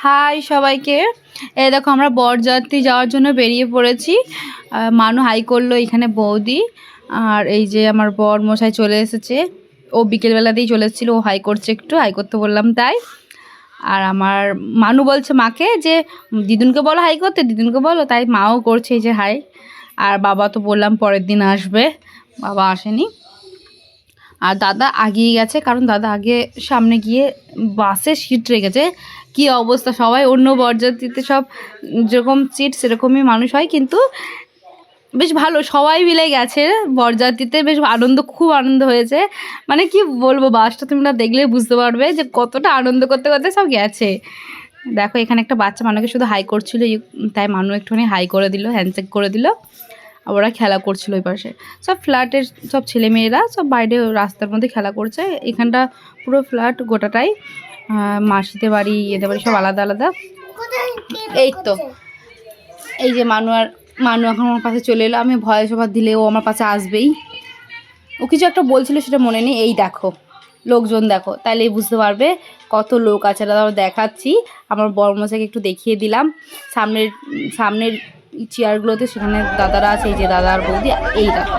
High সবাইকে। এই দেখো আমরা বরযাত্রী যাওয়ার জন্য বেরিয়ে পড়েছি। মানু হাই করলো, এখানে বৌদি আর এই যে আমার বর মশাই চলে এসেছে। ও বিকেলবেলাতেই চলে এসেছিলো, ও হাই করছে, একটু হাই করতে বললাম তাই। আর আমার মানু বলছে মাকে যে দিদুনকে বলো হাই করতে, দিদুনকে বলো, তাই মাও করছে এই যে হাই। আর বাবা তো বললাম পরের দিন আসবে, বাবা আসেনি। আর দাদা আগিয়ে গেছে, কারণ দাদা আগে সামনে গিয়ে বাসে সিট রেখেছে। কি অবস্থা, সবাই অন্য বরযাত্রীতে সব যেরকম সিট সেরকমই মানুষ হয়, কিন্তু বেশ ভালো, সবাই মিলে গেছে বরযাত্রীতে, বেশ আনন্দ, খুব আনন্দ হয়েছে। মানে কি বলবো, বাসটা তোমরা দেখলে বুঝতে পারবে যে কতটা আনন্দ করতে করতে সব গেছে। দেখো এখানে একটা বাচ্চা মানুষকে শুধু হাই করছিল, তাই মানুষ একটুখানি হাই করে দিল, হ্যান্ডশেক করে দিল। ওরা খেলা করছিল ওই পাশে, সব ফ্ল্যাটের সব ছেলেমেয়েরা সব বাইরে রাস্তার মধ্যে খেলা করছে। এখানটা পুরো ফ্ল্যাট গোটাটাই, মাসিদের বাড়ি, এদের বাড়ি সব আলাদা আলাদা। এই তো এই যে মানু এখন আমার পাশে চলে এলো। আমি ভয় সবার দিলে ও আমার পাশে আসবেই। ও কিছু একটা বলছিল, সেটা মনে নেই। এই দেখো লোকজন, দেখো তাইলেই বুঝতে পারবে কত লোক আছে। দাদা দেখাচ্ছি, আমার বড়মশাইকে একটু দেখিয়ে দিলাম সামনের চেয়ারগুলোতে, সেখানে দাদারা আছে। এই যে দাদা আর বৌদি, এই দেখো।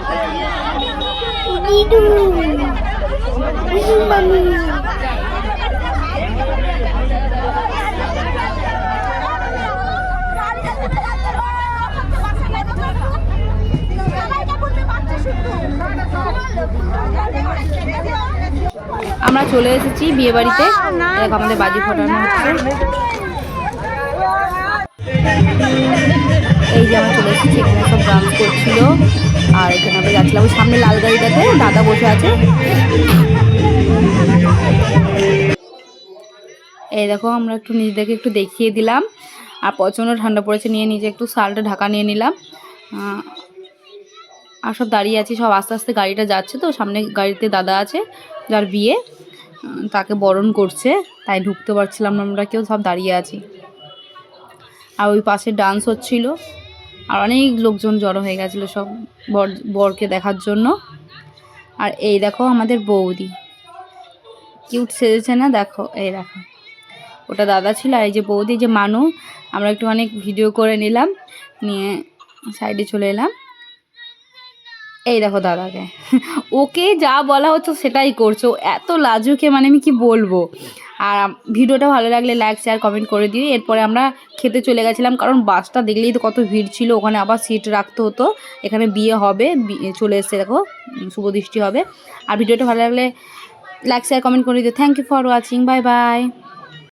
আমরা চলে এসেছি বিয়ে বাড়িতে। দেখো আমাদের বাজি ফোটানো হচ্ছে। এই যে আমরা চলে এসেছি, এখানে সব ডান্স করছিল। আর এখানে আমরা যাচ্ছিলাম ওই সামনে লাল গাড়িটাতে, দাদা বসে আছে। এই দেখো আমরা একটু নিজেদেরকে একটু দেখিয়ে দিলাম। আর প্রচণ্ড ঠান্ডা পড়েছে, নিয়ে নিজে একটু শালটা ঢাকা নিয়ে নিলাম। আর সব দাঁড়িয়ে আছি, সব আস্তে আস্তে গাড়িটা যাচ্ছে। তো সামনে গাড়িতে দাদা আছে, যার বিয়ে, তাকে বরণ করছে, তাই ঢুকতে পারছিলাম না আমরা কেউ, সব দাঁড়িয়ে আছি। আর ওই পাশে ডান্স হচ্ছিল, আর অনেক লোকজন জড়ো হয়ে গেছিলো সব বরকে দেখার জন্য। আর এই দেখো আমাদের বৌদি কিউট সেজেছে না, দেখো এই দেখো, ওটা দাদা ছিল। আর এই যে বৌদি, যে মানু, আমরা একটু অনেক ভিডিও করে নিলাম, নিয়ে সাইডে চলে এলাম। এই দেখো দাদাকে, ওকে যা বলা হচ্ছে সেটাই করছে, ও এত লাজুকে, মানে আমি কি বলবো। আর ভিডিওটা ভালো লাগলে লাইক শেয়ার কমেন্ট করে দিও। এরপরে আমরা খেতে চলে গেছিলাম, কারণ বাসটা দেখলেই তো কত ভিড় ছিল, ওখানে আবার সিট রাখতে হতো। এখানে বিয়ে হবে, চলে এসছে, দেখো শুভদৃষ্টি হবে। আর ভিডিওটা ভালো লাগলে লাইক শেয়ার কমেন্ট করে দিও। Thank you for watching, bye by.